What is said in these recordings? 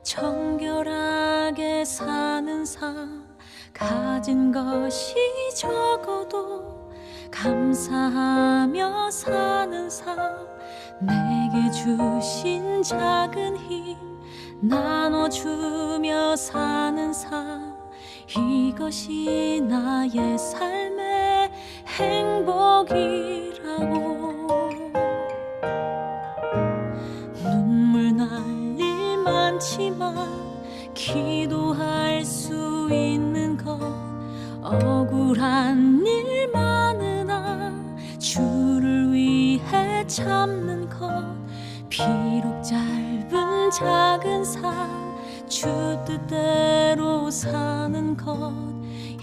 정결하게 사는 삶, 가진 것이 적어도 감사하며 사는 삶, 내게 주신 작은 힘 나눠주며 사는 삶, 이것이 나의 삶의 행복이라고. 눈물 날 일 많지만 기도할 수 있는 것, 억울한 일 많으나 주를 위해 참는 것, 비록 짧은 작은 삶 주 뜻대로 사는 것,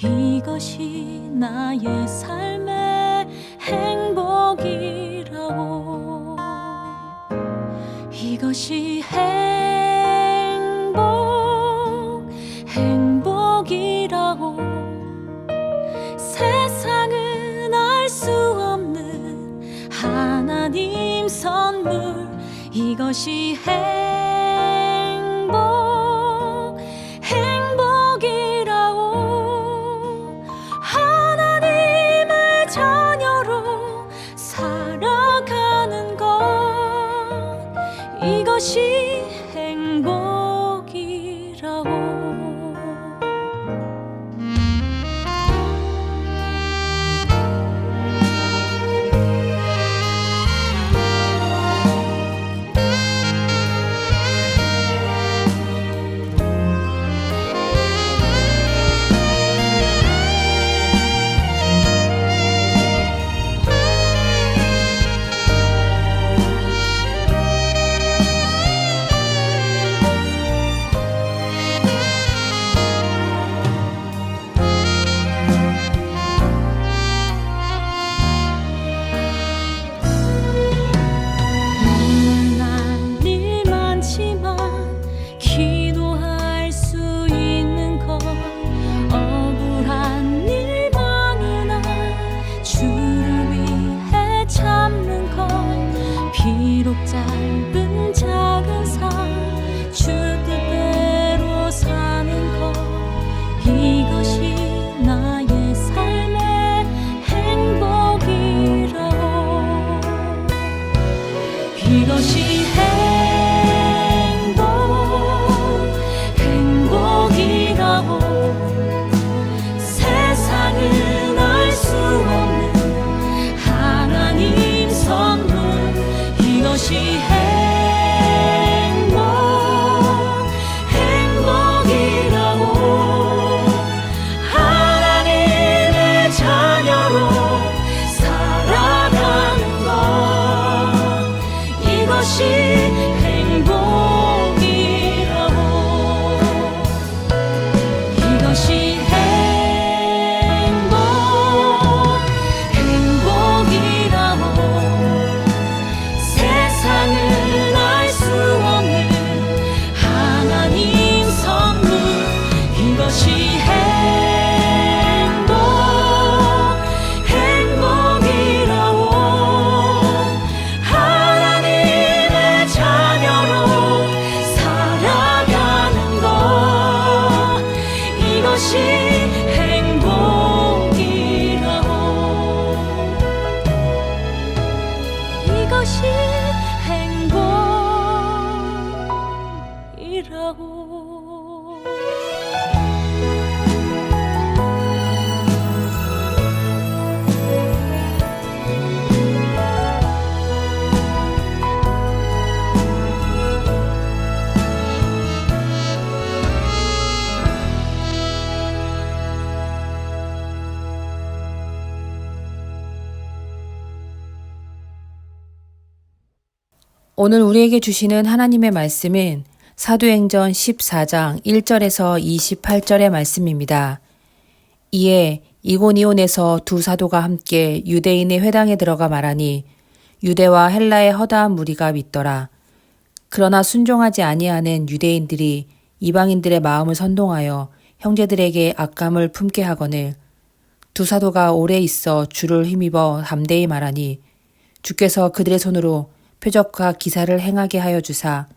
이것이 나의 삶의 행복이라고. 이것이 행복이라고. 세상은 알 수 없는 하나님 선물, 이것이 행복이라고. 하나님의 자녀로 살아가는 것, 이것이 행복이라고. 짧은 작은 삶 주 뜻대로 사는 것, 이것이 나의 삶의 행복이라고. 이것이 행복이라고. 세상은 알 수 없는 하나님 선물, 이것이 행복이라고. 하나님의 자녀로 살아가는 것, 이것이 행복이라고. 이것이 행복이라고. 세상은 알 수 없는 하나님 선물, 이것이 행복이라고. 하나님의 자녀로 살아가는 것, 이것이 행복이라고. 이것이 행복이라고. 오늘 우리에게 주시는 하나님의 말씀은 사도행전 14장 1절에서 28절의 말씀입니다. 이에 이고니온에서 두 사도가 함께 유대인의 회당에 들어가 말하니 유대와 헬라의 허다한 무리가 믿더라. 그러나 순종하지 아니하는 유대인들이 이방인들의 마음을 선동하여 형제들에게 악감을 품게 하거늘 두 사도가 오래 있어 주를 힘입어 담대히 말하니 주께서 그들의 손으로 표적과 기사를 행하게 하여 주사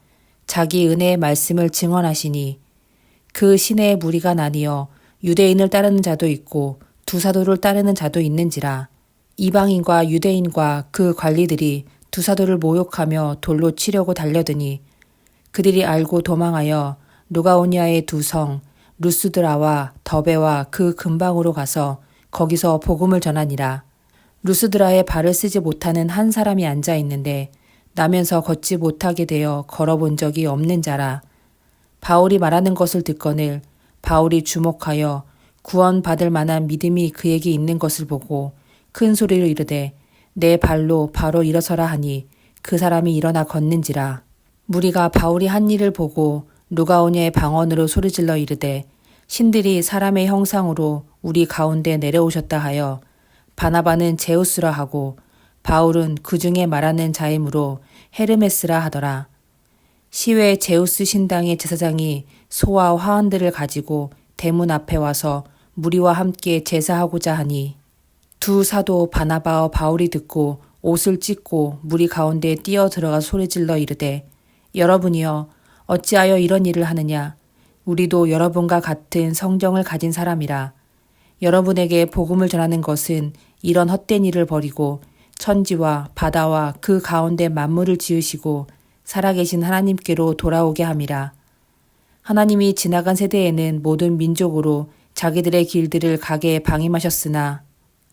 자기 은혜의 말씀을 증언하시니 그 시내에 무리가 나뉘어 유대인을 따르는 자도 있고 두 사도를 따르는 자도 있는지라. 이방인과 유대인과 그 관리들이 두 사도를 모욕하며 돌로 치려고 달려드니 그들이 알고 도망하여 루가오니아의 두 성 루스드라와 더베와 그 근방으로 가서 거기서 복음을 전하니라. 루스드라에 발을 쓰지 못하는 한 사람이 앉아 있는데 나면서 걷지 못하게 되어 걸어본 적이 없는 자라. 바울이 말하는 것을 듣거늘 바울이 주목하여 구원받을 만한 믿음이 그에게 있는 것을 보고 큰 소리로 이르되 내 발로 바로 일어서라 하니 그 사람이 일어나 걷는지라. 무리가 바울이 한 일을 보고 루가오니아의 방언으로 소리질러 이르되 신들이 사람의 형상으로 우리 가운데 내려오셨다 하여 바나바는 제우스라 하고 바울은 그 중에 말하는 자이므로 헤르메스라 하더라. 시외 제우스 신당의 제사장이 소와 화환들을 가지고 대문 앞에 와서 무리와 함께 제사하고자 하니 두 사도 바나바와 바울이 듣고 옷을 찢고 무리 가운데 뛰어 들어가 소리질러 이르되 여러분이여 어찌하여 이런 일을 하느냐. 우리도 여러분과 같은 성정을 가진 사람이라. 여러분에게 복음을 전하는 것은 이런 헛된 일을 버리고 천지와 바다와 그 가운데 만물을 지으시고 살아계신 하나님께로 돌아오게 함이라. 하나님이 지나간 세대에는 모든 민족으로 자기들의 길들을 가게 방임하셨으나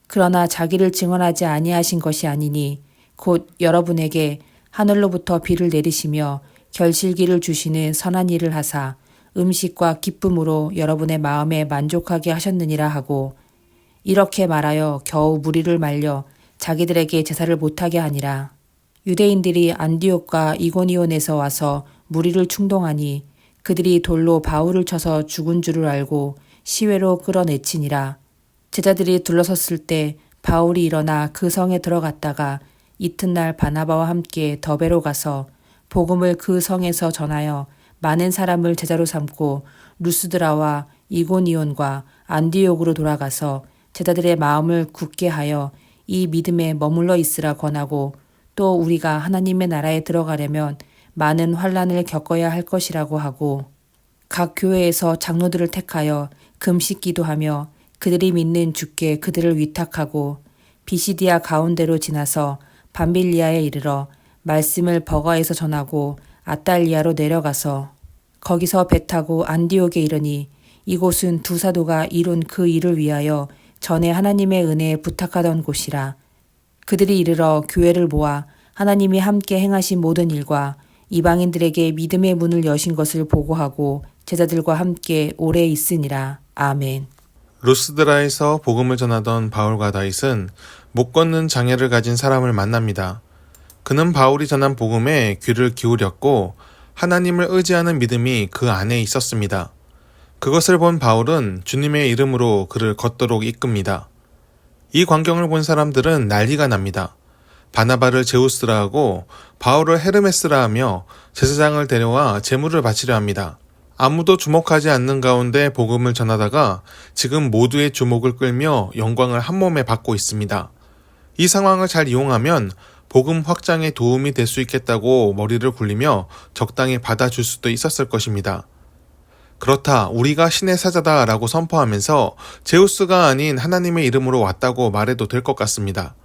그러나 자기를 증언하지 아니하신 것이 아니니 곧 여러분에게 하늘로부터 비를 내리시며 결실기를 주시는 선한 일을 하사 음식과 기쁨으로 여러분의 마음에 만족하게 하셨느니라 하고 이렇게 말하여 겨우 무리를 말려 자기들에게 제사를 못하게 하니라. 유대인들이 안디옥과 이고니온에서 와서 무리를 충동하니 그들이 돌로 바울을 쳐서 죽은 줄을 알고 시외로 끌어내치니라. 제자들이 둘러섰을 때 바울이 일어나 그 성에 들어갔다가 이튿날 바나바와 함께 더베로 가서 복음을 그 성에서 전하여 많은 사람을 제자로 삼고 루스드라와 이고니온과 안디옥으로 돌아가서 제자들의 마음을 굳게 하여 이 믿음에 머물러 있으라 권하고 또 우리가 하나님의 나라에 들어가려면 많은 환난을 겪어야 할 것이라고 하고 각 교회에서 장로들을 택하여 금식 기도하며 그들이 믿는 주께 그들을 위탁하고 비시디아 가운데로 지나서 밤빌리아에 이르러 말씀을 버가에서 전하고 아달리아로 내려가서 거기서 배 타고 안디옥에 이르니 이곳은 두 사도가 이룬 그 일을 위하여 전에 하나님의 은혜에 부탁하던 곳이라. 그들이 이르러 교회를 모아 하나님이 함께 행하신 모든 일과 이방인들에게 믿음의 문을 여신 것을 보고하고 제자들과 함께 오래 있으니라. 아멘. 루스드라에서 복음을 전하던 바울과 다윗은 못 걷는 장애를 가진 사람을 만납니다. 그는 바울이 전한 복음에 귀를 기울였고 하나님을 의지하는 믿음이 그 안에 있었습니다. 그것을 본 바울은 주님의 이름으로 그를 걷도록 이끕니다. 이 광경을 본 사람들은 난리가 납니다. 바나바를 제우스라 하고 바울을 헤르메스라 하며 제사장을 데려와 제물을 바치려 합니다. 아무도 주목하지 않는 가운데 복음을 전하다가 지금 모두의 주목을 끌며 영광을 한몸에 받고 있습니다. 이 상황을 잘 이용하면 복음 확장에 도움이 될 수 있겠다고 머리를 굴리며 적당히 받아줄 수도 있었을 것입니다. 그렇다 우리가 신의 사자다 라고 선포하면서 제우스가 아닌 하나님의 이름으로 왔다고 말해도 될 것 같습니다.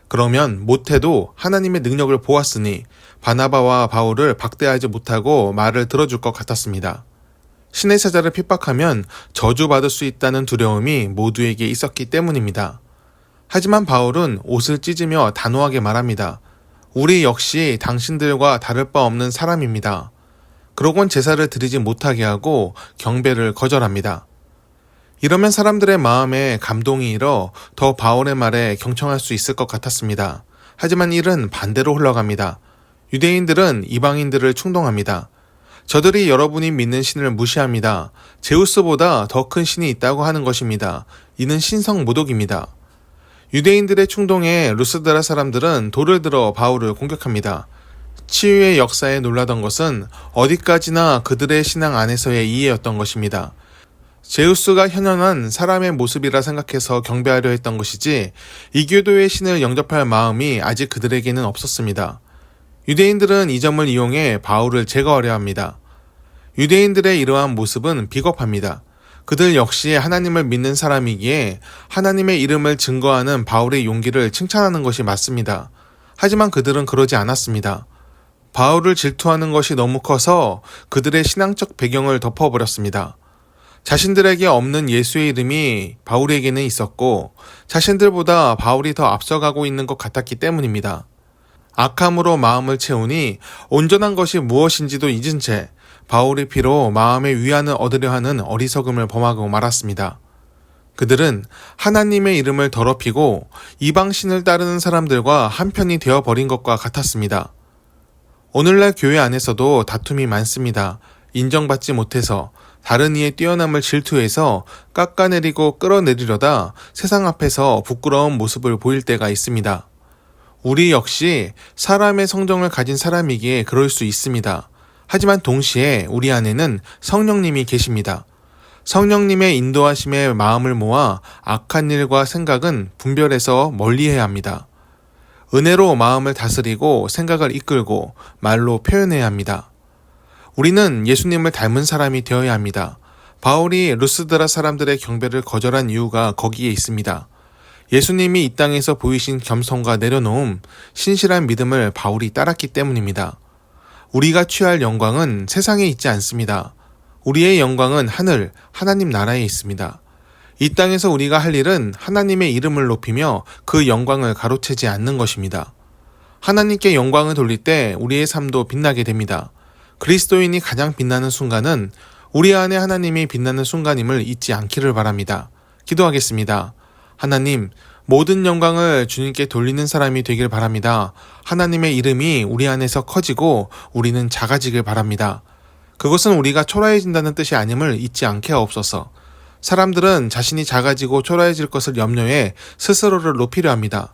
그러면 못해도 하나님의 능력을 보았으니 바나바와 바울을 박대하지 못하고 말을 들어줄 것 같았습니다. 신의 사자를 핍박하면 저주받을 수 있다는 두려움이 모두에게 있었기 때문입니다. 하지만 바울은 옷을 찢으며 단호하게 말합니다. 우리 역시 당신들과 다를 바 없는 사람입니다. 그러곤 제사를 드리지 못하게 하고 경배를 거절합니다. 이러면 사람들의 마음에 감동이 일어 더 바울의 말에 경청할 수 있을 것 같았습니다. 하지만 일은 반대로 흘러갑니다. 유대인들은 이방인들을 충동합니다. 저들이 여러분이 믿는 신을 무시합니다. 제우스보다 더 큰 신이 있다고 하는 것입니다. 이는 신성 모독입니다. 유대인들의 충동에 루스드라 사람들은 돌을 들어 바울을 공격합니다. 치유의 역사에 놀라던 것은 어디까지나 그들의 신앙 안에서의 이해였던 것입니다. 제우스가 현현한 사람의 모습이라 생각해서 경배하려 했던 것이지 이교도의 신을 영접할 마음이 아직 그들에게는 없었습니다. 유대인들은 이 점을 이용해 바울을 제거하려 합니다. 유대인들의 이러한 모습은 비겁합니다. 그들 역시 하나님을 믿는 사람이기에 하나님의 이름을 증거하는 바울의 용기를 칭찬하는 것이 맞습니다. 하지만 그들은 그러지 않았습니다. 바울을 질투하는 것이 너무 커서 그들의 신앙적 배경을 덮어버렸습니다. 자신들에게 없는 예수의 이름이 바울에게는 있었고 자신들보다 바울이 더 앞서가고 있는 것 같았기 때문입니다. 악함으로 마음을 채우니 온전한 것이 무엇인지도 잊은 채 바울의 피로 마음의 위안을 얻으려 하는 어리석음을 범하고 말았습니다. 그들은 하나님의 이름을 더럽히고 이방신을 따르는 사람들과 한편이 되어버린 것과 같았습니다. 오늘날 교회 안에서도 다툼이 많습니다. 인정받지 못해서 다른 이의 뛰어남을 질투해서 깎아내리고 끌어내리려다 세상 앞에서 부끄러운 모습을 보일 때가 있습니다. 우리 역시 사람의 성정을 가진 사람이기에 그럴 수 있습니다. 하지만 동시에 우리 안에는 성령님이 계십니다. 성령님의 인도하심에 마음을 모아 악한 일과 생각은 분별해서 멀리해야 합니다. 은혜로 마음을 다스리고 생각을 이끌고 말로 표현해야 합니다. 우리는 예수님을 닮은 사람이 되어야 합니다. 바울이 루스드라 사람들의 경배를 거절한 이유가 거기에 있습니다. 예수님이 이 땅에서 보이신 겸손과 내려놓음, 신실한 믿음을 바울이 따랐기 때문입니다. 우리가 취할 영광은 세상에 있지 않습니다. 우리의 영광은 하늘, 하나님 나라에 있습니다. 이 땅에서 우리가 할 일은 하나님의 이름을 높이며 그 영광을 가로채지 않는 것입니다. 하나님께 영광을 돌릴 때 우리의 삶도 빛나게 됩니다. 그리스도인이 가장 빛나는 순간은 우리 안에 하나님이 빛나는 순간임을 잊지 않기를 바랍니다. 기도하겠습니다. 하나님, 모든 영광을 주님께 돌리는 사람이 되길 바랍니다. 하나님의 이름이 우리 안에서 커지고 우리는 작아지길 바랍니다. 그것은 우리가 초라해진다는 뜻이 아님을 잊지 않게 하옵소서. 사람들은 자신이 작아지고 초라해질 것을 염려해 스스로를 높이려 합니다.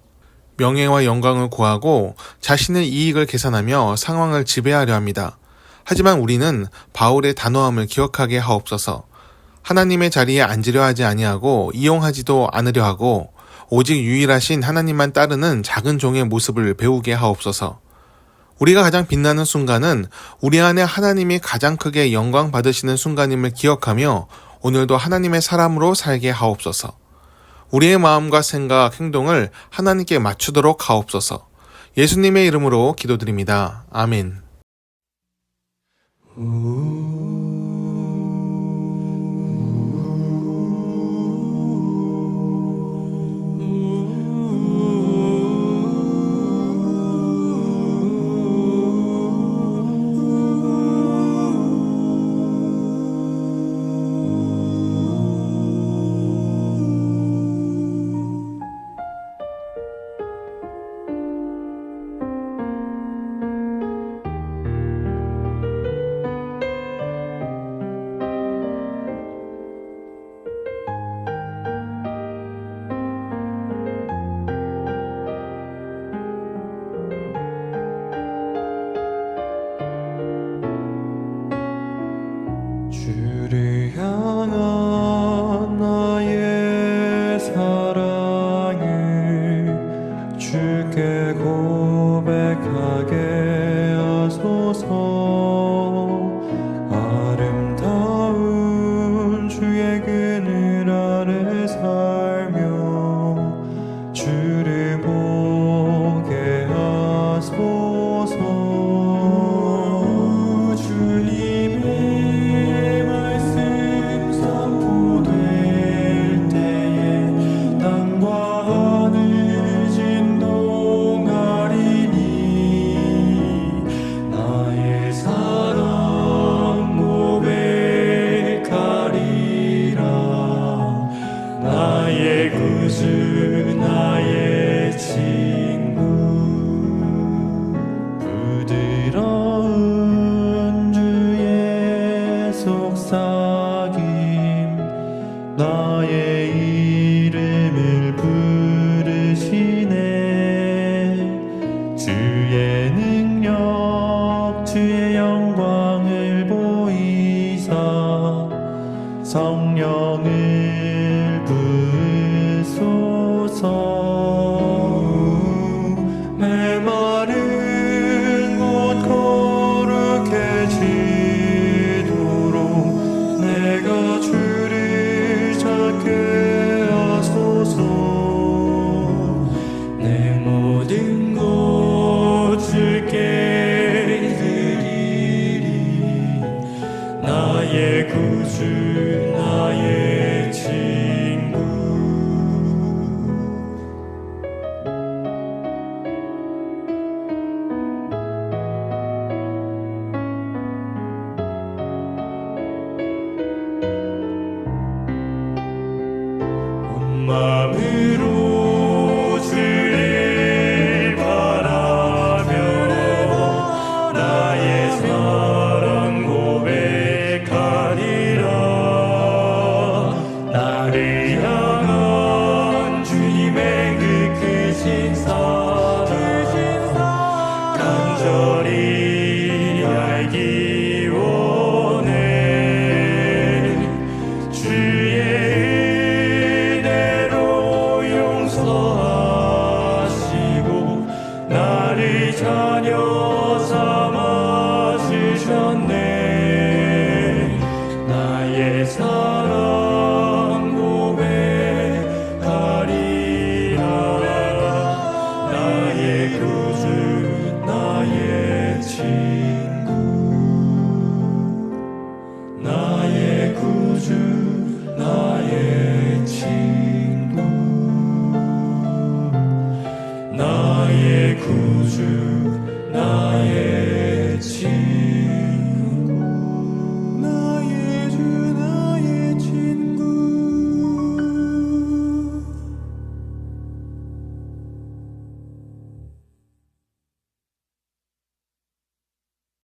명예와 영광을 구하고 자신의 이익을 계산하며 상황을 지배하려 합니다. 하지만 우리는 바울의 단호함을 기억하게 하옵소서. 하나님의 자리에 앉으려 하지 아니하고 이용하지도 않으려 하고 오직 유일하신 하나님만 따르는 작은 종의 모습을 배우게 하옵소서. 우리가 가장 빛나는 순간은 우리 안에 하나님이 가장 크게 영광 받으시는 순간임을 기억하며 오늘도 하나님의 사람으로 살게 하옵소서. 우리의 마음과 생각, 행동을 하나님께 맞추도록 하옵소서. 예수님의 이름으로 기도드립니다. 아멘. 주를 향한 나의 사랑을 주께 고백하게 하소서. 아름다운 주의 그늘 아래 살며 주를 보게 하소서. 주님의 말씀 선포될 때에 땅과 하늘 진동하리니 나의 사랑 고백하리라. 나의 구주 나의 친구. 부드러운 주의 속삭임 나의 이름을 부르시네. 주의 능력 주의 영광을 보이사 성령을 부으소서. 메마른 구주 나의 친구 온 마음으로 주를 바라며 나의 사랑 고백하리라 나를 향한 주님의 그 크신 사랑 간절히 알기 원해 주의 은혜로 용서하시고 나를 자녀 삼아 주셨네 나의 사랑 고백하리라 나의 구주 나의 친구 나의 구주 나의 친구 나의 구주 나의 친구